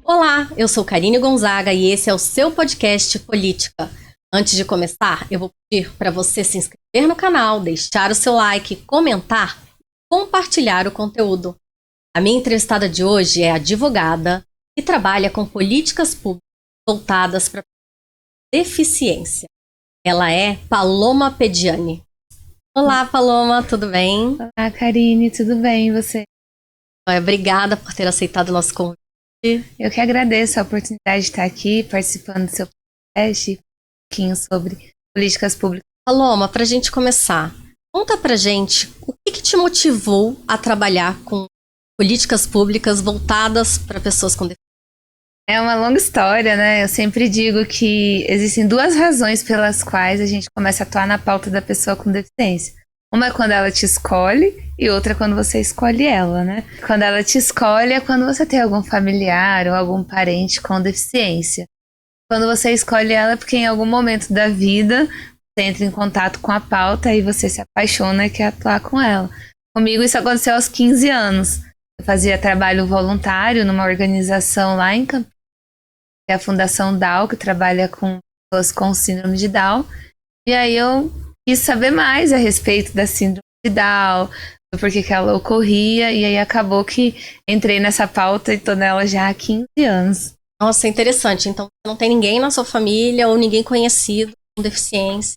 Olá, eu sou Karine Gonzaga e esse é o seu podcast Política. Antes de começar, eu vou pedir para você se inscrever no canal, deixar o seu like, comentar e compartilhar o conteúdo. A minha entrevistada de hoje é advogada e trabalha com políticas públicas voltadas para deficiência. Ela é Paloma Pediani. Olá, Paloma, tudo bem? Olá, Karine, tudo bem e você? Obrigada por ter aceitado o nosso convite. Eu que agradeço a oportunidade de estar aqui participando do seu podcast e um pouquinho sobre políticas públicas. Paloma, para a gente começar, conta pra gente o que te motivou a trabalhar com políticas públicas voltadas para pessoas com deficiência. É uma longa história, né? Eu sempre digo que existem duas razões pelas quais a gente começa a atuar na pauta da pessoa com deficiência. Uma é quando ela te escolhe e outra é quando você escolhe ela, né? Quando ela te escolhe é quando você tem algum familiar ou algum parente com deficiência. Quando você escolhe ela é porque em algum momento da vida você entra em contato com a pauta e você se apaixona e quer atuar com ela. Comigo isso aconteceu aos 15 anos. Eu fazia trabalho voluntário numa organização lá em Campinas, que é a Fundação Down, que trabalha com pessoas com síndrome de Down. E aí eu quis saber mais a respeito da síndrome de Down, do porquê que ela ocorria, e aí acabou que entrei nessa pauta e tô nela já há 15 anos. Nossa, interessante. Então, não tem ninguém na sua família ou ninguém conhecido com deficiência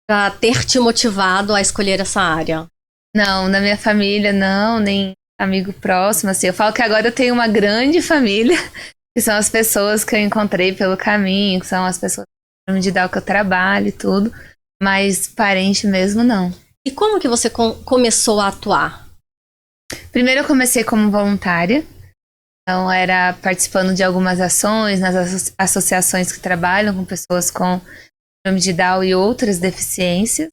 para ter te motivado a escolher essa área? Não, na minha família não, nem amigo próximo, assim. Eu falo que agora eu tenho uma grande família, que são as pessoas que eu encontrei pelo caminho, que são as pessoas de Down que eu trabalho e tudo, mas parente mesmo não. E como que você começou a atuar? Primeiro eu comecei como voluntária, então era participando de algumas ações nas associações que trabalham com pessoas com síndrome de Down e outras deficiências.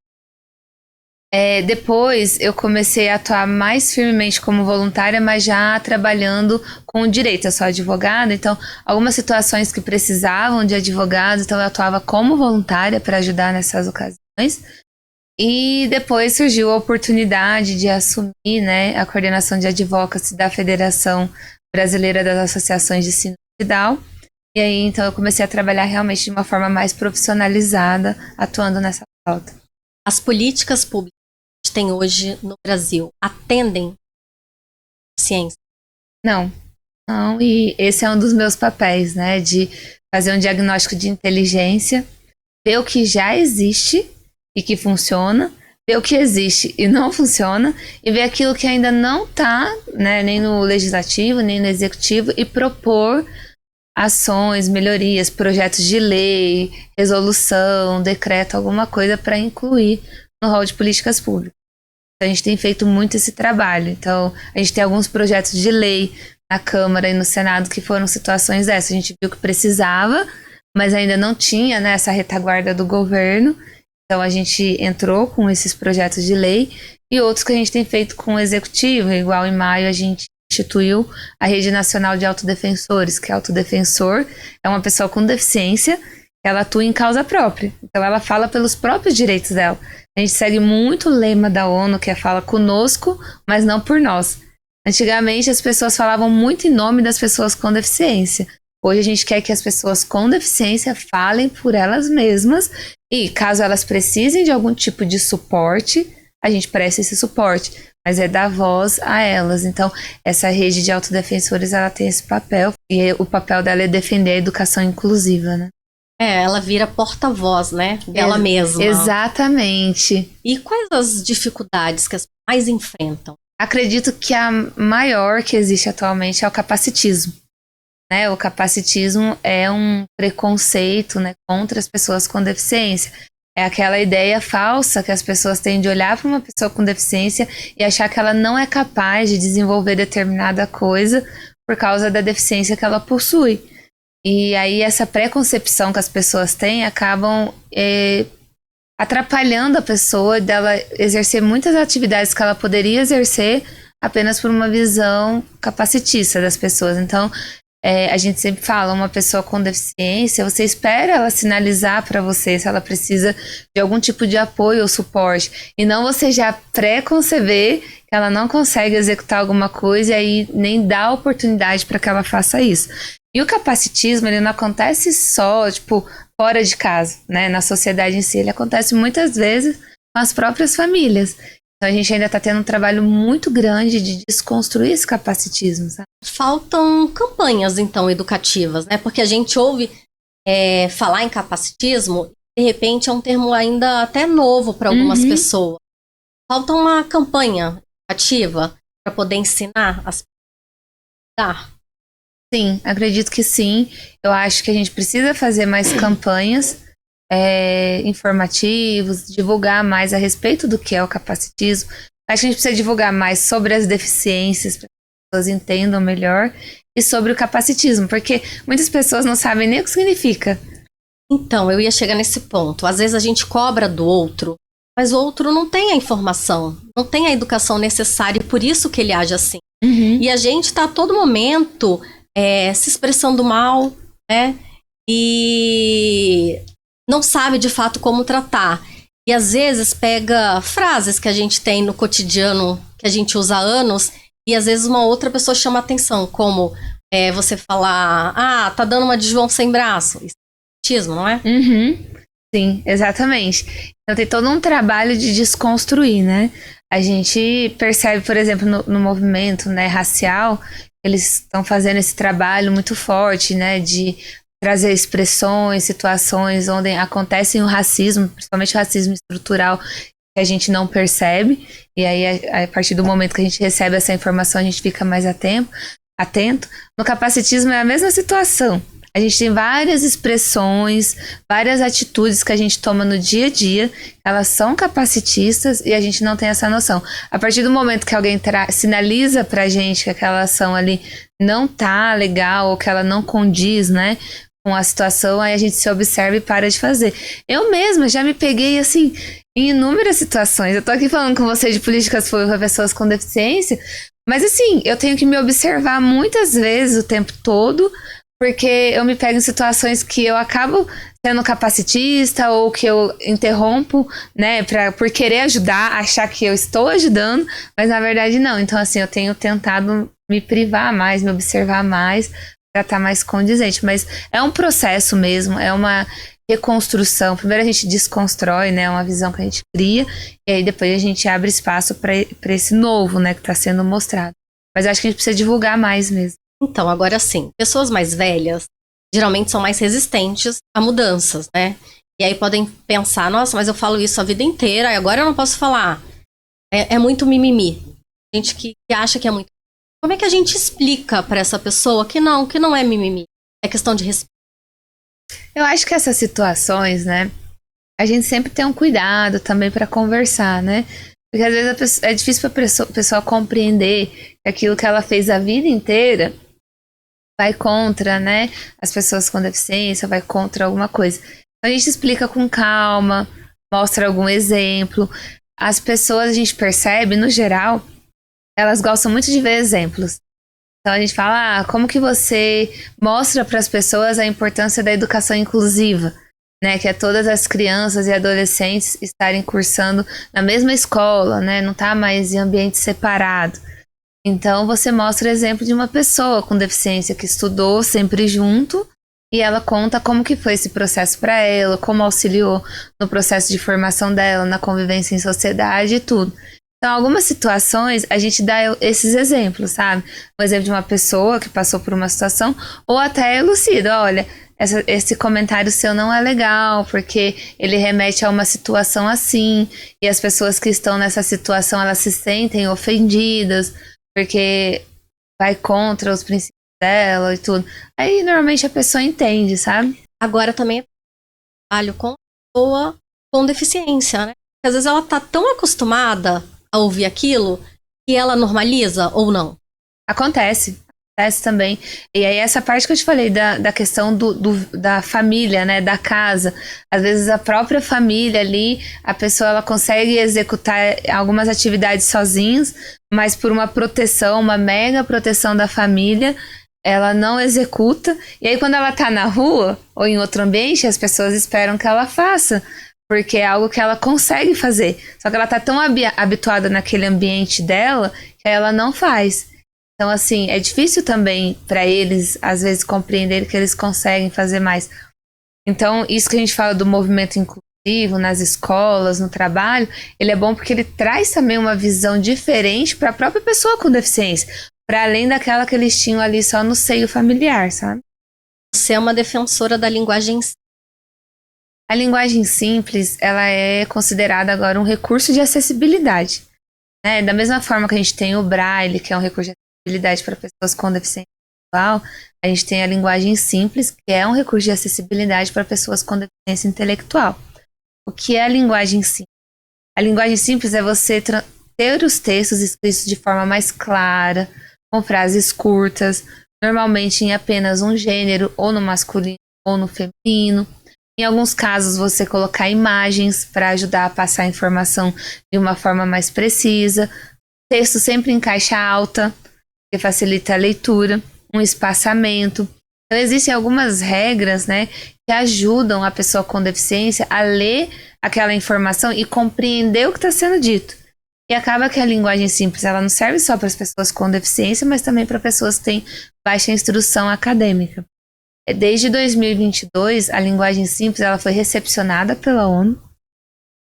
Depois eu comecei a atuar mais firmemente como voluntária, mas já trabalhando com o direito. Eu sou advogada, então algumas situações que precisavam de advogados, então eu atuava como voluntária para ajudar nessas ocasiões. E depois surgiu a oportunidade de assumir, né, a coordenação de advocacy da Federação Brasileira das Associações de Síndrome de Down. E aí então eu comecei a trabalhar realmente de uma forma mais profissionalizada, atuando nessa pauta. As políticas públicas que tem hoje no Brasil atendem a ciência? Não, e esse é um dos meus papéis, né, de fazer um diagnóstico de inteligência, ver o que já existe e que funciona, ver o que existe e não funciona, e ver aquilo que ainda não está, né, nem no legislativo, nem no executivo, e propor ações, melhorias, projetos de lei, resolução, decreto, alguma coisa para incluir no rol de políticas públicas. A gente tem feito muito esse trabalho. Então, a gente tem alguns projetos de lei na Câmara e no Senado que foram situações dessas. A gente viu que precisava, mas ainda não tinha, né, essa retaguarda do governo. Então, a gente entrou com esses projetos de lei e outros que a gente tem feito com o executivo. Igual em maio, a gente instituiu a Rede Nacional de Autodefensores, que é autodefensor, é uma pessoa com deficiência, ela atua em causa própria. Então, ela fala pelos próprios direitos dela. A gente segue muito o lema da ONU, que é fala conosco, mas não por nós. Antigamente, as pessoas falavam muito em nome das pessoas com deficiência. Hoje, a gente quer que as pessoas com deficiência falem por elas mesmas e, caso elas precisem de algum tipo de suporte, a gente presta esse suporte, mas é dar voz a elas. Então, essa rede de autodefensores, ela tem esse papel, e o papel dela é defender a educação inclusiva, né? Ela vira porta-voz, né, dela mesma. Exatamente. E quais as dificuldades que as mais enfrentam? Acredito que a maior que existe atualmente é o capacitismo. Né? O capacitismo é um preconceito, né, contra as pessoas com deficiência. É aquela ideia falsa que as pessoas têm de olhar para uma pessoa com deficiência e achar que ela não é capaz de desenvolver determinada coisa por causa da deficiência que ela possui. E aí essa preconcepção que as pessoas têm acabam atrapalhando a pessoa dela exercer muitas atividades que ela poderia exercer apenas por uma visão capacitista das pessoas. Então, A gente sempre fala, uma pessoa com deficiência, você espera ela sinalizar para você se ela precisa de algum tipo de apoio ou suporte, e não você já pré-conceber que ela não consegue executar alguma coisa e aí nem dá oportunidade para que ela faça isso. E o capacitismo, ele não acontece só, tipo, fora de casa, né? Na sociedade em si, ele acontece muitas vezes com as próprias famílias. Então a gente ainda está tendo um trabalho muito grande de desconstruir esse capacitismo, sabe? Faltam campanhas, então, educativas, né? Porque a gente ouve falar em capacitismo, de repente é um termo ainda até novo para algumas pessoas. Falta uma campanha educativa para poder ensinar as pessoas. Sim, acredito que sim. Eu acho que a gente precisa fazer mais campanhas informativos, divulgar mais a respeito do que é o capacitismo. Acho que a gente precisa divulgar mais sobre as deficiências, para que as pessoas entendam melhor, e sobre o capacitismo, porque muitas pessoas não sabem nem o que significa. Então, eu ia chegar nesse ponto. Às vezes a gente cobra do outro, mas o outro não tem a informação, não tem a educação necessária, e por isso que ele age assim. E a gente está a todo momento se expressando mal, né? E não sabe de fato como tratar. E às vezes pega frases que a gente tem no cotidiano, que a gente usa há anos, e às vezes uma outra pessoa chama atenção, como você falar, tá dando uma de João sem braço. Isso é autismo, não é? Sim, exatamente. Então tem todo um trabalho de desconstruir, né? A gente percebe, por exemplo, no movimento, né, racial, eles estão fazendo esse trabalho muito forte, né, de trazer expressões, situações onde acontecem o racismo, principalmente o racismo estrutural, que a gente não percebe, e aí a partir do momento que a gente recebe essa informação, a gente fica mais atento. No capacitismo é a mesma situação. A gente tem várias expressões, várias atitudes que a gente toma no dia a dia, elas são capacitistas e a gente não tem essa noção. A partir do momento que alguém sinaliza pra gente que aquela ação ali não tá legal ou que ela não condiz, né, com a situação, aí a gente se observa e para de fazer. Eu mesma já me peguei, assim, em inúmeras situações. Eu tô aqui falando com você de políticas para pessoas com deficiência, mas assim, eu tenho que me observar muitas vezes o tempo todo, porque eu me pego em situações que eu acabo sendo capacitista ou que eu interrompo, né, por querer ajudar, achar que eu estou ajudando, mas na verdade não. Então, assim, eu tenho tentado me privar mais, me observar mais, para estar mais condizente. Mas é um processo mesmo, é uma reconstrução. Primeiro a gente desconstrói, né, uma visão que a gente cria, e aí depois a gente abre espaço para esse novo, né, que está sendo mostrado. Mas eu acho que a gente precisa divulgar mais mesmo. Então, agora sim, pessoas mais velhas geralmente são mais resistentes a mudanças, né? E aí podem pensar, nossa, mas eu falo isso a vida inteira e agora eu não posso falar. É muito mimimi. Gente que acha que é muito. Como é que a gente explica para essa pessoa que não é mimimi? É questão de respeito. Eu acho que essas situações, né, a gente sempre tem um cuidado também para conversar, né? Porque às vezes é difícil para a pessoa compreender que aquilo que ela fez a vida inteira vai contra, né, as pessoas com deficiência, vai contra alguma coisa. Então a gente explica com calma, mostra algum exemplo. As pessoas, a gente percebe, no geral, elas gostam muito de ver exemplos. Então a gente fala, como que você mostra para as pessoas a importância da educação inclusiva, né, que é todas as crianças e adolescentes estarem cursando na mesma escola, né, não tá mais em ambiente separado. Então você mostra o exemplo de uma pessoa com deficiência que estudou sempre junto e ela conta como que foi esse processo para ela, como auxiliou no processo de formação dela, na convivência em sociedade e tudo. Então, algumas situações a gente dá esses exemplos, sabe? Um exemplo de uma pessoa que passou por uma situação, ou até elucida, olha, esse comentário seu não é legal, porque ele remete a uma situação assim, e as pessoas que estão nessa situação, elas se sentem ofendidas, porque vai contra os princípios dela e tudo. Aí, normalmente, a pessoa entende, sabe? Agora também trabalho com pessoa com deficiência, né? Porque às vezes ela tá tão acostumada a ouvir aquilo que ela normaliza ou não. Acontece também. E aí essa parte que eu te falei da questão da família, né, da casa. Às vezes a própria família ali, a pessoa ela consegue executar algumas atividades sozinhos, mas por uma proteção, uma mega proteção da família, ela não executa, e aí quando ela tá na rua ou em outro ambiente, as pessoas esperam que ela faça, porque é algo que ela consegue fazer. Só que ela tá tão habituada naquele ambiente dela que ela não faz. Então, assim, é difícil também para eles, às vezes, compreender que eles conseguem fazer mais. Então, isso que a gente fala do movimento inclusivo nas escolas, no trabalho, ele é bom porque ele traz também uma visão diferente para a própria pessoa com deficiência, para além daquela que eles tinham ali só no seio familiar, sabe? Você é uma defensora da linguagem. A linguagem simples, ela é considerada agora um recurso de acessibilidade, né? Da mesma forma que a gente tem o Braille, que é um recurso de acessibilidade para pessoas com deficiência visual, a gente tem a linguagem simples, que é um recurso de acessibilidade para pessoas com deficiência intelectual. O que é a linguagem simples? A linguagem simples é você ter os textos escritos de forma mais clara, com frases curtas, normalmente em apenas um gênero, ou no masculino ou no feminino. Em alguns casos, você colocar imagens para ajudar a passar a informação de uma forma mais precisa. Texto sempre em caixa alta, que facilita a leitura, um espaçamento. Então, existem algumas regras, né, que ajudam a pessoa com deficiência a ler aquela informação e compreender o que está sendo dito. E acaba que a linguagem simples ela não serve só para as pessoas com deficiência, mas também para pessoas que têm baixa instrução acadêmica. Desde 2022, a linguagem simples ela foi recepcionada pela ONU,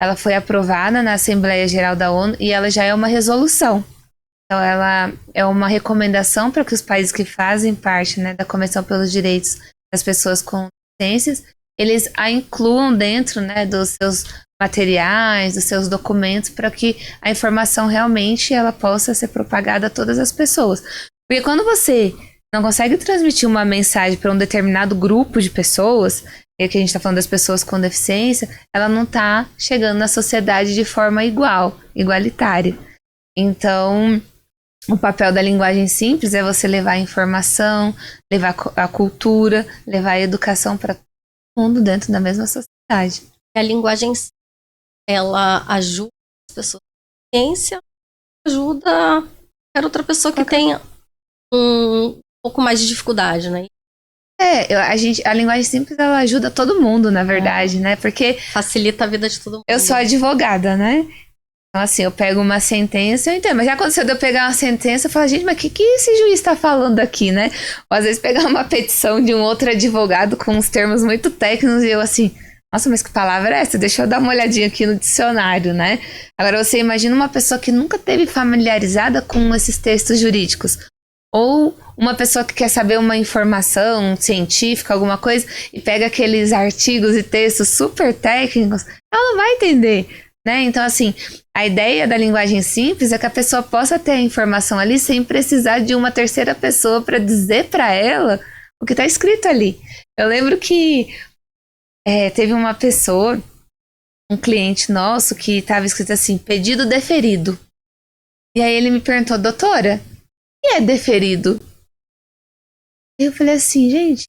ela foi aprovada na Assembleia Geral da ONU e ela já é uma resolução. Então, ela é uma recomendação para que os países que fazem parte, né, da Convenção pelos Direitos das Pessoas com Deficiências, eles a incluam dentro, né, dos seus materiais, dos seus documentos, para que a informação realmente ela possa ser propagada a todas as pessoas. Porque quando você não consegue transmitir uma mensagem para um determinado grupo de pessoas, e aqui a gente está falando das pessoas com deficiência, ela não está chegando na sociedade de forma igualitária. Então, o papel da linguagem simples é você levar a informação, levar a cultura, levar a educação para todo mundo dentro da mesma sociedade. A linguagem ela ajuda as pessoas com deficiência, ajuda qualquer outra pessoa que tenha um pouco mais de dificuldade, né? A linguagem simples ela ajuda todo mundo, na verdade, né? Porque facilita a vida de todo mundo. Eu sou advogada, né? Então, assim, eu pego uma sentença, eu entendo. Mas já aconteceu de eu pegar uma sentença e falar, gente, mas o que esse juiz tá falando aqui, né? Ou às vezes pegar uma petição de um outro advogado com uns termos muito técnicos e eu assim, nossa, mas que palavra é essa? Deixa eu dar uma olhadinha aqui no dicionário, né? Agora, você imagina uma pessoa que nunca teve familiarizada com esses textos jurídicos. Ou uma pessoa que quer saber uma informação científica, alguma coisa, e pega aqueles artigos e textos super técnicos, ela não vai entender, né? Então, assim, a ideia da linguagem simples é que a pessoa possa ter a informação ali sem precisar de uma terceira pessoa para dizer para ela o que está escrito ali. Eu lembro que teve uma pessoa, um cliente nosso, que estava escrito assim, pedido deferido. E aí ele me perguntou, doutora, o que é deferido? E eu falei assim, gente,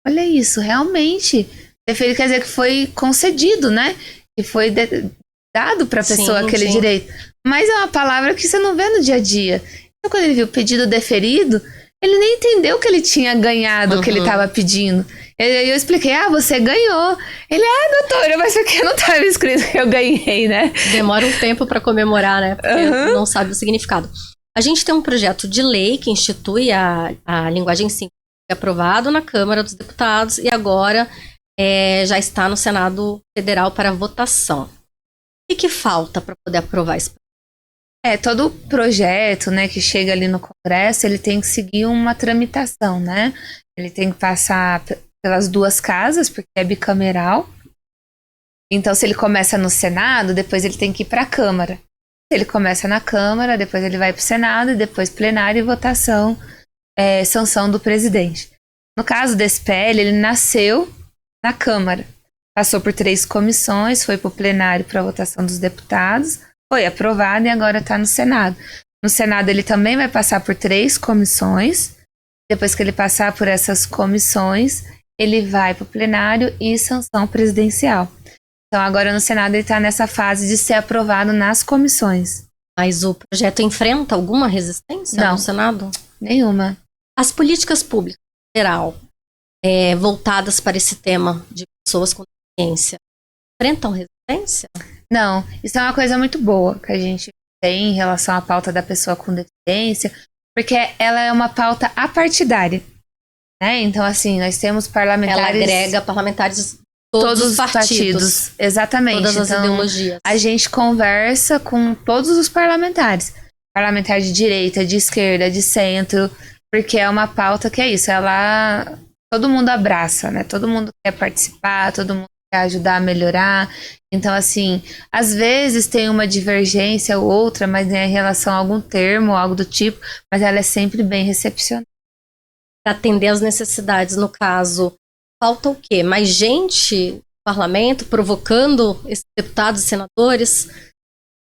olha isso, realmente, deferido quer dizer que foi concedido, né? Que foi dado para a pessoa aquele direito. Mas é uma palavra que você não vê no dia a dia. Então, quando ele viu pedido deferido, ele nem entendeu que ele tinha ganhado o que ele estava pedindo. Eu expliquei, você ganhou. Ele, doutora, mas porque não estava escrito que eu ganhei, né? Demora um tempo para comemorar, né? Porque não sabe o significado. A gente tem um projeto de lei que institui a linguagem simples, aprovado na Câmara dos Deputados e agora já está no Senado Federal para votação. O que falta para poder aprovar esse projeto? Todo projeto, né, que chega ali no Congresso, ele tem que seguir uma tramitação, né? Ele tem que passar pelas duas casas, porque é bicameral. Então, se ele começa no Senado, depois ele tem que ir para a Câmara. Se ele começa na Câmara, depois ele vai para o Senado, e depois plenário e votação, sanção do presidente. No caso desse PL, ele nasceu na Câmara. Passou por 3 comissões, foi para o plenário para votação dos deputados, foi aprovado e agora está no Senado. No Senado ele também vai passar por 3 comissões. Depois que ele passar por essas comissões, ele vai para o plenário e sanção presidencial. Então agora no Senado ele está nessa fase de ser aprovado nas comissões. Mas o projeto enfrenta alguma resistência no Senado? Nenhuma. As políticas públicas, em geral, voltadas para esse tema de pessoas com deficiência, enfrentam resistência? Não, isso é uma coisa muito boa que a gente tem em relação à pauta da pessoa com deficiência, porque ela é uma pauta apartidária, né? Então, assim, nós temos parlamentares... Ela agrega parlamentares de todos os partidos. Exatamente. Todas as então, ideologias. a gente conversa com todos os parlamentares. Parlamentar de direita, de esquerda, de centro, porque é uma pauta que é isso, todo mundo abraça, né? Todo mundo quer participar, todo mundo quer ajudar a melhorar. Então, assim, às vezes tem uma divergência ou outra, mas é em relação a algum termo, algo do tipo, mas ela é sempre bem recepcionada. Para atender às necessidades, no caso, falta o quê? Mais gente no parlamento provocando esses deputados e senadores?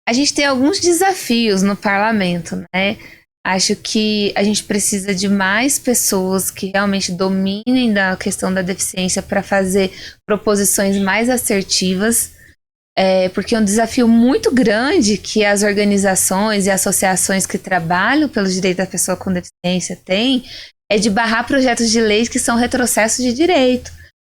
A gente tem alguns desafios no parlamento, né? Acho que a gente precisa de mais pessoas que realmente dominem da questão da deficiência para fazer proposições mais assertivas, porque é um desafio muito grande que as organizações e associações que trabalham pelos direitos da pessoa com deficiência têm, é de barrar projetos de lei que são retrocessos de direito.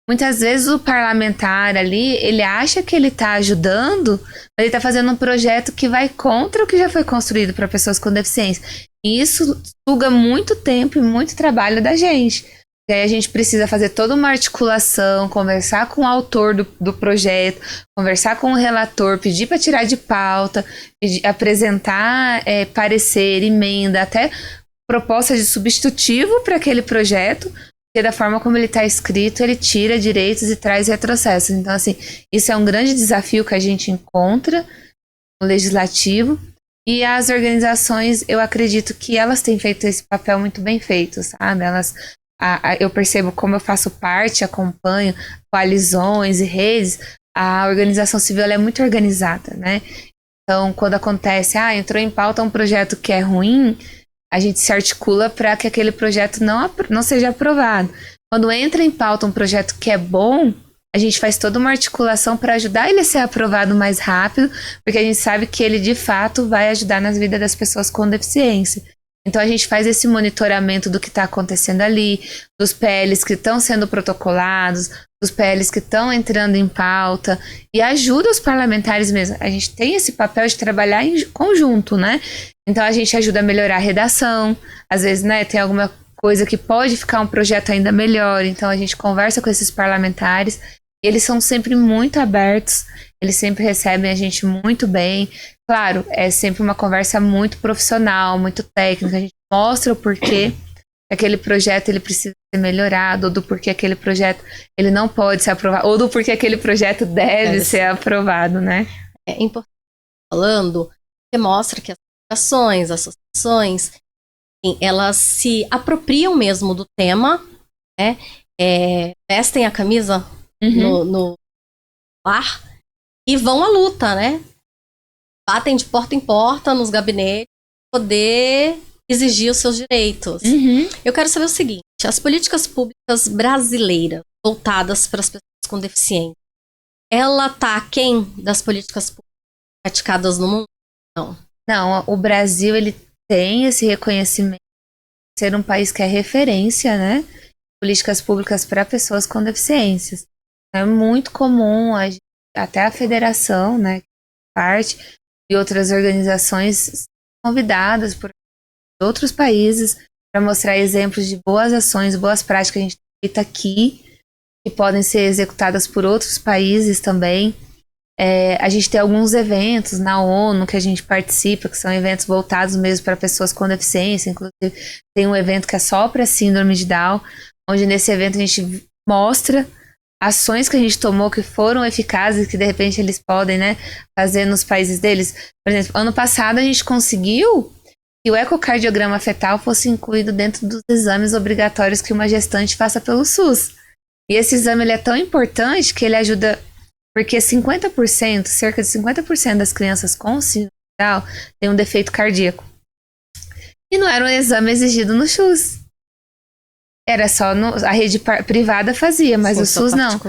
Muitas vezes o parlamentar ali, ele acha que ele está ajudando, mas ele está fazendo um projeto que vai contra o que já foi construído para pessoas com deficiência. E isso suga muito tempo e muito trabalho da gente. E aí a gente precisa fazer toda uma articulação, conversar com o autor do projeto, conversar com o relator, pedir para tirar de pauta, apresentar parecer, emenda, até proposta de substitutivo para aquele projeto, porque da forma como ele está escrito, ele tira direitos e traz retrocessos. Então, assim, isso é um grande desafio que a gente encontra no legislativo. E as organizações, eu acredito que elas têm feito esse papel muito bem feito, sabe? Eu percebo como eu faço parte, acompanho coalizões e redes, a organização civil ela é muito organizada, né? Então, quando acontece, entrou em pauta um projeto que é ruim, a gente se articula para que aquele projeto não seja aprovado. Quando entra em pauta um projeto que é bom, a gente faz toda uma articulação para ajudar ele a ser aprovado mais rápido, porque a gente sabe que ele, de fato, vai ajudar nas vidas das pessoas com deficiência. Então, a gente faz esse monitoramento do que está acontecendo ali, dos PLs que estão sendo protocolados, dos PLs que estão entrando em pauta, e ajuda os parlamentares mesmo. A gente tem esse papel de trabalhar em conjunto, né? Então, a gente ajuda a melhorar a redação. Às vezes, né, tem alguma coisa que pode ficar um projeto ainda melhor. Então, a gente conversa com esses parlamentares. Eles são sempre muito abertos. Eles sempre recebem a gente muito bem. Claro, é sempre uma conversa muito profissional, muito técnica. A gente mostra o porquê aquele projeto ele precisa ser melhorado, ou do porquê aquele projeto ele não pode ser aprovado, ou do porquê aquele projeto deve ser aprovado, né? É importante falando, você mostra que as associações, elas se apropriam mesmo do tema, né? Vestem a camisa no ar e vão à luta, né? Batem de porta em porta nos gabinetes para poder exigir os seus direitos. Eu quero saber o seguinte, as políticas públicas brasileiras voltadas para as pessoas com deficiência, ela está aquém das políticas públicas praticadas no mundo? Não, o Brasil ele tem esse reconhecimento de ser um país que é referência, né? Políticas públicas para pessoas com deficiências. É muito comum, até a federação, né, parte, e outras organizações convidadas por outros países para mostrar exemplos de boas ações, boas práticas que a gente tem feito aqui, que podem ser executadas por outros países também. A gente tem alguns eventos na ONU que a gente participa, que são eventos voltados mesmo para pessoas com deficiência. Inclusive, tem um evento que é só para síndrome de Down, onde nesse evento a gente mostra ações que a gente tomou que foram eficazes, que de repente eles podem, né, fazer nos países deles. Por exemplo, ano passado a gente conseguiu que o ecocardiograma fetal fosse incluído dentro dos exames obrigatórios que uma gestante faça pelo SUS. E esse exame ele é tão importante que ele ajuda, porque 50%, cerca de 50% das crianças com síndrome de Down tem um defeito cardíaco. E não era um exame exigido no SUS. Era só a rede privada fazia, mas o SUS não.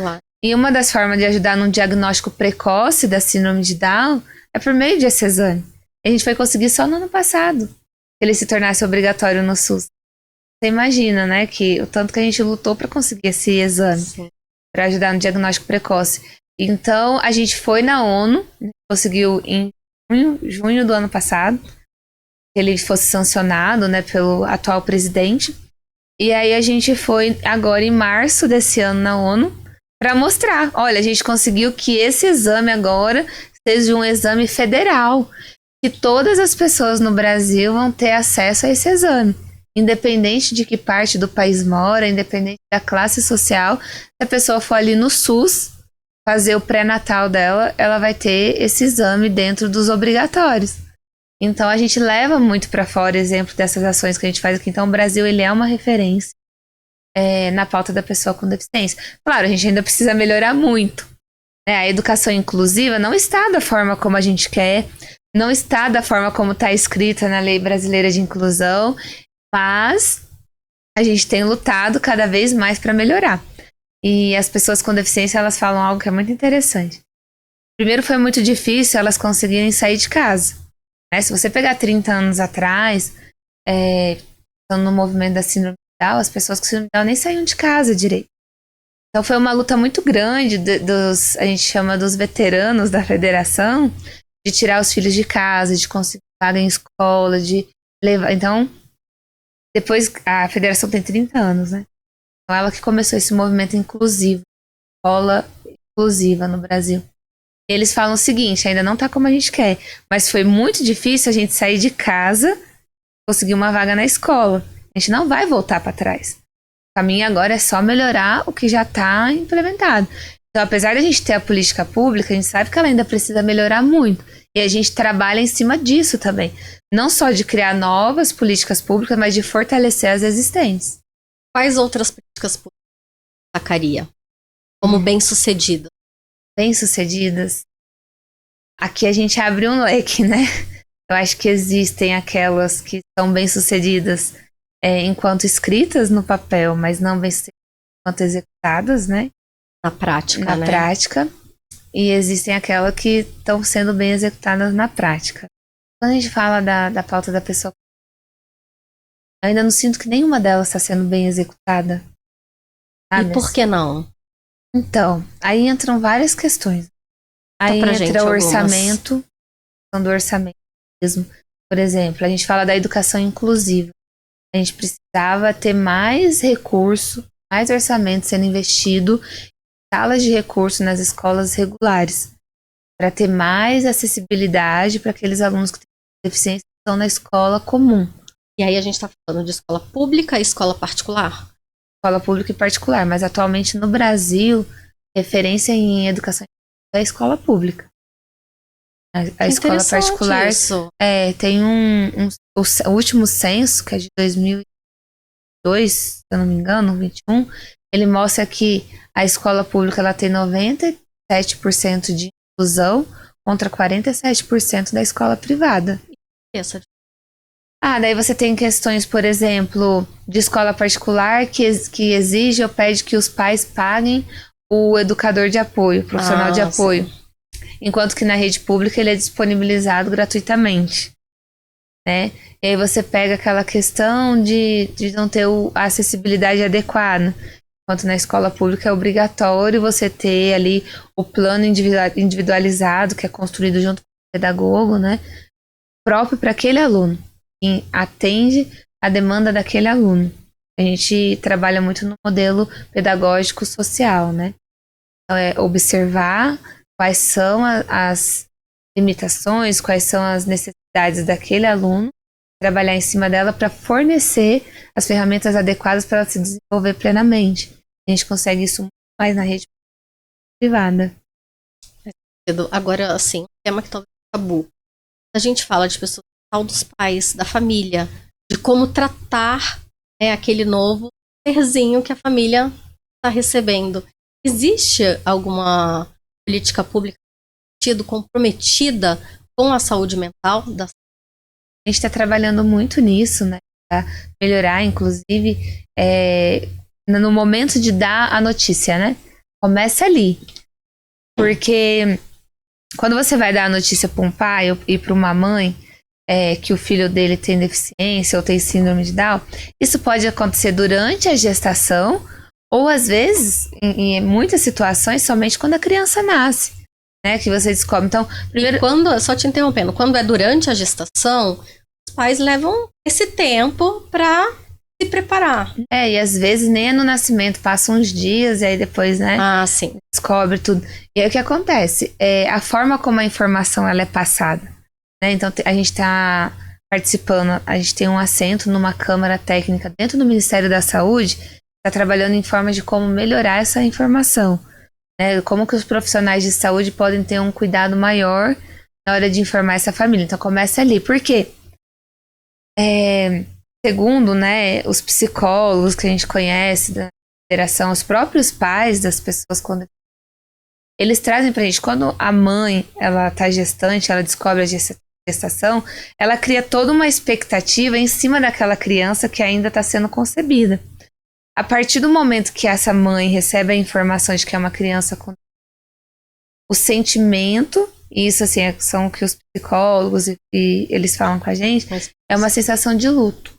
E uma das formas de ajudar no diagnóstico precoce da síndrome de Down é por meio desse exame. A gente foi conseguir só no ano passado que ele se tornasse obrigatório no SUS. Você imagina, né, que o tanto que a gente lutou para conseguir esse exame, para ajudar no diagnóstico precoce. Então, a gente foi na ONU, conseguiu em junho do ano passado, que ele fosse sancionado, né, pelo atual presidente. E aí a gente foi agora em março desse ano na ONU para mostrar, olha, a gente conseguiu que esse exame agora seja um exame federal, que todas as pessoas no Brasil vão ter acesso a esse exame, independente de que parte do país mora, independente da classe social. Se a pessoa for ali no SUS fazer o pré-natal dela, ela vai ter esse exame dentro dos obrigatórios. Então a gente leva muito para fora exemplo dessas ações que a gente faz aqui. Então o Brasil, ele é uma referência na pauta da pessoa com deficiência. Claro, a gente ainda precisa melhorar muito, né? A educação inclusiva não está da forma como a gente quer, não está da forma como está escrita na Lei Brasileira de Inclusão, mas a gente tem lutado cada vez mais para melhorar. E as pessoas com deficiência, elas falam algo que é muito interessante. Primeiro, foi muito difícil elas conseguirem sair de casa, né? Se você pegar 30 anos atrás, no movimento da síndrome de Down, as pessoas com síndrome de Down nem saíam de casa direito. Então foi uma luta muito grande a gente chama dos veteranos da federação, de tirar os filhos de casa, de conseguir vaga em escola, de levar. Então, depois a federação tem 30 anos, né? Então ela que começou esse movimento inclusivo, escola inclusiva no Brasil. Eles falam o seguinte, ainda não tá como a gente quer, mas foi muito difícil a gente sair de casa, conseguir uma vaga na escola. A gente não vai voltar para trás. O caminho agora é só melhorar o que já está implementado. Então, apesar de a gente ter a política pública, a gente sabe que ela ainda precisa melhorar muito. E a gente trabalha em cima disso também. Não só de criar novas políticas públicas, mas de fortalecer as existentes. Quais outras políticas públicas destacaria como bem-sucedidas? Bem-sucedidas? Aqui a gente abre um leque, né? Eu acho que existem aquelas que são bem-sucedidas enquanto escritas no papel, mas não bem-sucedidas enquanto executadas, né? Na prática, na prática. E existem aquelas que estão sendo bem executadas na prática. Quando a gente fala da pauta da pessoa, eu ainda não sinto que nenhuma delas está sendo bem executada. E por que não? Então, aí entram várias questões. Aí entra o orçamento, questão do orçamento mesmo. Por exemplo, a gente fala da educação inclusiva. A gente precisava ter mais recurso, mais orçamento sendo investido em salas de recurso nas escolas regulares, para ter mais acessibilidade para aqueles alunos que têm deficiência que estão na escola comum. E aí a gente está falando de escola pública e escola particular? Escola pública e particular, mas atualmente no Brasil, referência em educação é a escola pública. A escola particular tem o último censo, que é de 2002, se eu não me engano, 21, ele mostra que a escola pública ela tem 97% de inclusão contra 47% da escola privada. Daí você tem questões, por exemplo, de escola particular que exige ou pede que os pais paguem o educador de apoio, o profissional de apoio. Sim. Enquanto que na rede pública ele é disponibilizado gratuitamente, né? E aí você pega aquela questão de não ter a acessibilidade adequada. Enquanto na escola pública é obrigatório você ter ali o plano individualizado, que é construído junto com o pedagogo, né? Próprio para aquele aluno, que atende a demanda daquele aluno. A gente trabalha muito no modelo pedagógico social, né? Então é observar quais são as limitações, quais são as necessidades daquele aluno, trabalhar em cima dela para fornecer as ferramentas adequadas para ela se desenvolver plenamente. A gente consegue isso muito mais na rede privada. Agora, assim, um tema que talvez é tabu. A gente fala de pessoas, dos pais, da família, de como tratar aquele novo serzinho que a família está recebendo. Existe alguma política pública comprometida com a saúde mental? A gente está trabalhando muito nisso, né? Para melhorar, inclusive, no momento de dar a notícia, né? Começa ali. Porque quando você vai dar a notícia para um pai e para uma mãe, que o filho dele tem deficiência ou tem síndrome de Down, isso pode acontecer durante a gestação ou às vezes, em muitas situações, somente quando a criança nasce, né? Que você descobre. Então, primeiro... Só te interrompendo, quando é durante a gestação, os pais levam esse tempo para se preparar. E às vezes nem é no nascimento, passa uns dias e aí depois, né? Ah, sim. Descobre tudo. E aí o que acontece? A forma como a informação ela é passada, né? Então a gente está participando, a gente tem um assento numa câmara técnica dentro do Ministério da Saúde, está trabalhando em formas de como melhorar essa informação, né? Como que os profissionais de saúde podem ter um cuidado maior na hora de informar essa família. Então começa ali. Por quê? Segundo, né, os psicólogos que a gente conhece da federação, os próprios pais das pessoas, quando eles trazem pra gente, quando a mãe, ela tá gestante, ela descobre a gestação, ela cria toda uma expectativa em cima daquela criança que ainda está sendo concebida. A partir do momento que essa mãe recebe a informação de que é uma criança com o sentimento, e isso assim, são o que os psicólogos e eles falam com a gente, é uma sensação de luto.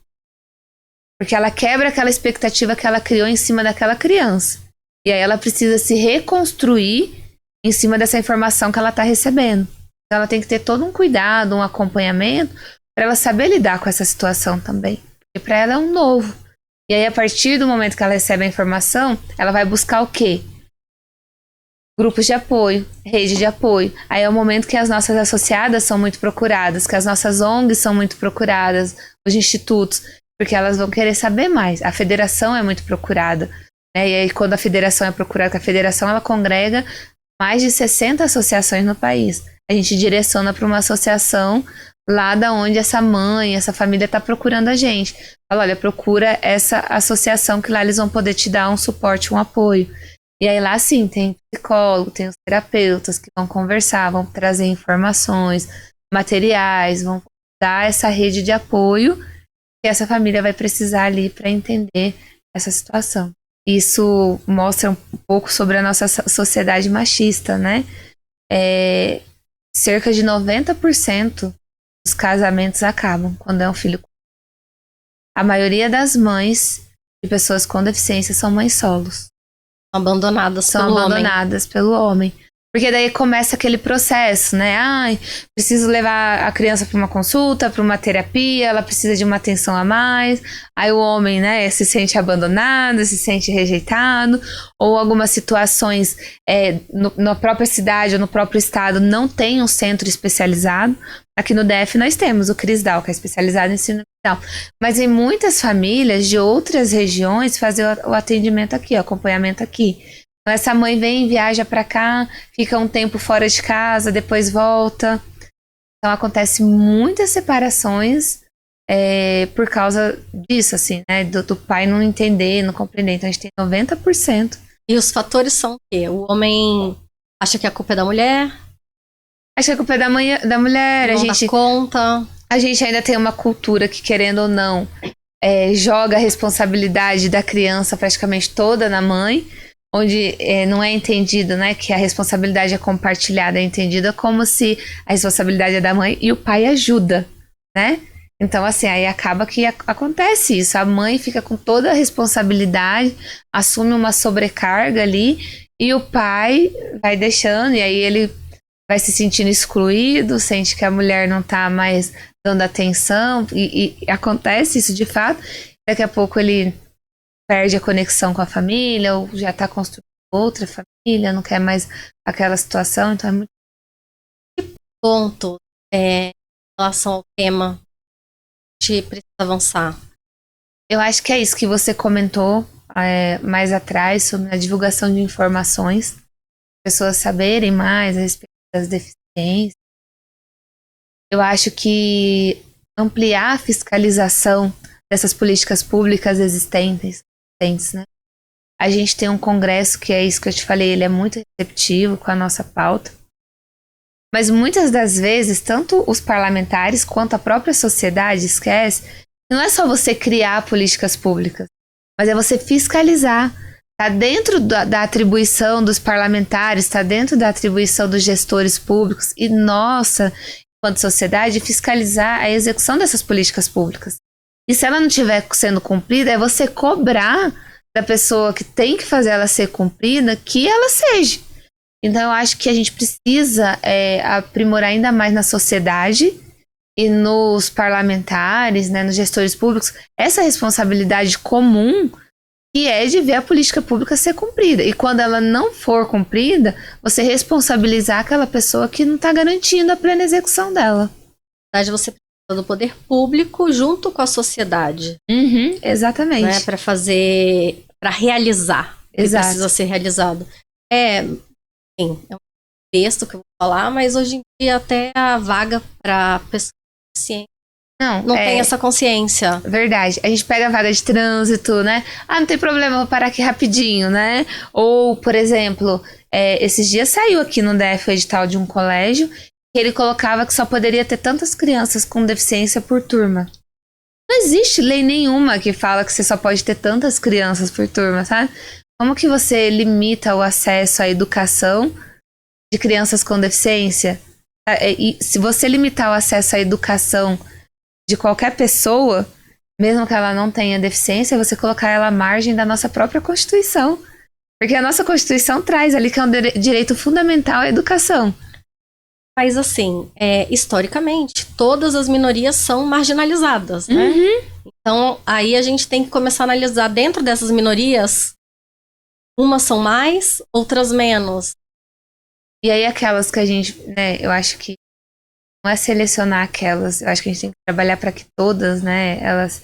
Porque ela quebra aquela expectativa que ela criou em cima daquela criança. E aí ela precisa se reconstruir em cima dessa informação que ela está recebendo. Então ela tem que ter todo um cuidado, um acompanhamento, para ela saber lidar com essa situação também. Porque para ela é um novo. E aí a partir do momento que ela recebe a informação, ela vai buscar o quê? Grupos de apoio, rede de apoio. Aí é o momento que as nossas associadas são muito procuradas, que as nossas ONGs são muito procuradas, os institutos, porque elas vão querer saber mais. A federação é muito procurada, né? E aí quando a federação é procurada, a federação ela congrega mais de 60 associações no país. A gente direciona para uma associação lá da onde essa mãe, essa família está procurando a gente. Fala, olha, procura essa associação que lá eles vão poder te dar um suporte, um apoio. E aí lá sim, tem psicólogo, tem os terapeutas que vão conversar, vão trazer informações, materiais, vão dar essa rede de apoio que essa família vai precisar ali para entender essa situação. Isso mostra um pouco sobre a nossa sociedade machista, né? Cerca de 90% dos casamentos acabam quando é um filho. A maioria das mães de pessoas com deficiência são mães solos. Abandonadas pelo homem. Porque daí começa aquele processo, né? Ai, preciso levar a criança para uma consulta, para uma terapia, ela precisa de uma atenção a mais. Aí o homem, né, se sente abandonado, se sente rejeitado. Ou algumas situações na própria cidade ou no próprio estado não tem um centro especializado. Aqui no DF nós temos o CRISDAL, que é especializado em ensino digital. Mas em muitas famílias de outras regiões fazem o atendimento aqui, o acompanhamento aqui. Então essa mãe vem, viaja para cá, fica um tempo fora de casa, depois volta. Então acontece muitas separações por causa disso, assim, né? Do pai não entender, não compreender. Então a gente tem 90%. E os fatores são o quê? O homem acha que a culpa é da mulher? Acho que a culpa é da mulher. Não dá conta. A gente ainda tem uma cultura que, querendo ou não, joga a responsabilidade da criança praticamente toda na mãe, onde não é entendido, né, que a responsabilidade é compartilhada, é entendida como se a responsabilidade é da mãe e o pai ajuda, né? Então, assim, aí acaba que acontece isso. A mãe fica com toda a responsabilidade, assume uma sobrecarga ali e o pai vai deixando, e aí ele vai se sentindo excluído, sente que a mulher não tá mais dando atenção e acontece isso de fato. Daqui a pouco ele perde a conexão com a família ou já tá construindo outra família, não quer mais aquela situação, então é muito... Que ponto em relação ao tema a gente precisa avançar? Eu acho que é isso que você comentou mais atrás sobre a divulgação de informações, pessoas saberem mais a respeito das deficiências. Eu acho que ampliar a fiscalização dessas políticas públicas existentes, né? A gente tem um congresso que é isso que eu te falei, ele é muito receptivo com a nossa pauta. Mas muitas das vezes, tanto os parlamentares quanto a própria sociedade esquece que não é só você criar políticas públicas, mas é você fiscalizar. Está dentro da atribuição dos parlamentares, está dentro da atribuição dos gestores públicos. E, nossa, enquanto sociedade, fiscalizar a execução dessas políticas públicas. E se ela não estiver sendo cumprida, é você cobrar da pessoa que tem que fazer ela ser cumprida que ela seja. Então, eu acho que a gente precisa aprimorar ainda mais na sociedade e nos parlamentares, né, nos gestores públicos, essa responsabilidade comum que é de ver a política pública ser cumprida. E quando ela não for cumprida, você responsabilizar aquela pessoa que não está garantindo a plena execução dela. Na verdade, você precisa do poder público junto com a sociedade. Uhum, exatamente. Né, para realizar o que Exato. precisa ser realizado. Sim, é um texto que eu vou falar, mas hoje em dia até a vaga para pessoas deficientes não tem essa consciência. Verdade. A gente pega a vaga de trânsito, né? Ah, não tem problema, eu vou parar aqui rapidinho, né? Ou, por exemplo, esses dias saiu aqui no DF o edital de um colégio que ele colocava que só poderia ter tantas crianças com deficiência por turma. Não existe lei nenhuma que fala que você só pode ter tantas crianças por turma, sabe? Como que você limita o acesso à educação de crianças com deficiência? E se você limitar o acesso à educação de qualquer pessoa, mesmo que ela não tenha deficiência, você colocar ela à margem da nossa própria Constituição. Porque a nossa Constituição traz ali que é um direito fundamental à educação. Mas assim, historicamente, todas as minorias são marginalizadas, né? Uhum. Então, aí a gente tem que começar a analisar dentro dessas minorias, umas são mais, outras menos. E aí aquelas que a gente, né, eu acho que não é selecionar aquelas, eu acho que a gente tem que trabalhar para que todas, né, elas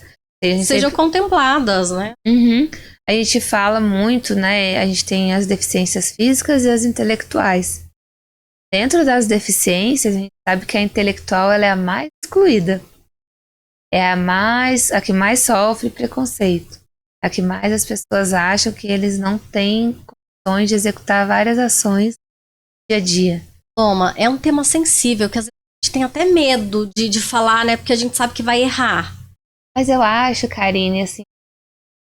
sejam contempladas, né? Uhum. A gente fala muito, né, a gente tem as deficiências físicas e as intelectuais. Dentro das deficiências, a gente sabe que a intelectual ela é a mais excluída. É a que mais sofre preconceito. A que mais as pessoas acham que eles não têm condições de executar várias ações no dia a dia. Toma, é um tema sensível, que às vezes a gente tem até medo de falar, né? Porque a gente sabe que vai errar. Mas eu acho, Karine, assim,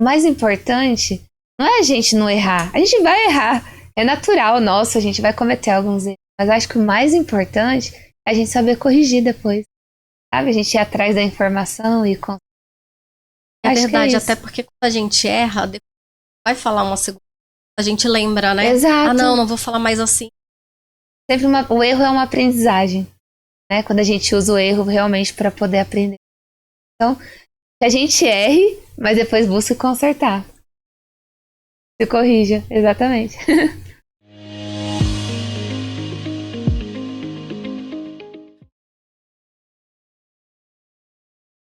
o mais importante não é a gente não errar. A gente vai errar. É natural nosso, a gente vai cometer alguns erros. Mas acho que o mais importante é a gente saber corrigir depois. Sabe? A gente ir atrás da informação e... É verdade, até porque quando a gente erra, depois vai falar uma segunda, a gente lembra, né? Exato. Ah, não vou falar mais assim. Sempre o erro é uma aprendizagem, né? Quando a gente usa o erro realmente para poder aprender. Então, que a gente erre, mas depois busque consertar. Se corrija, exatamente.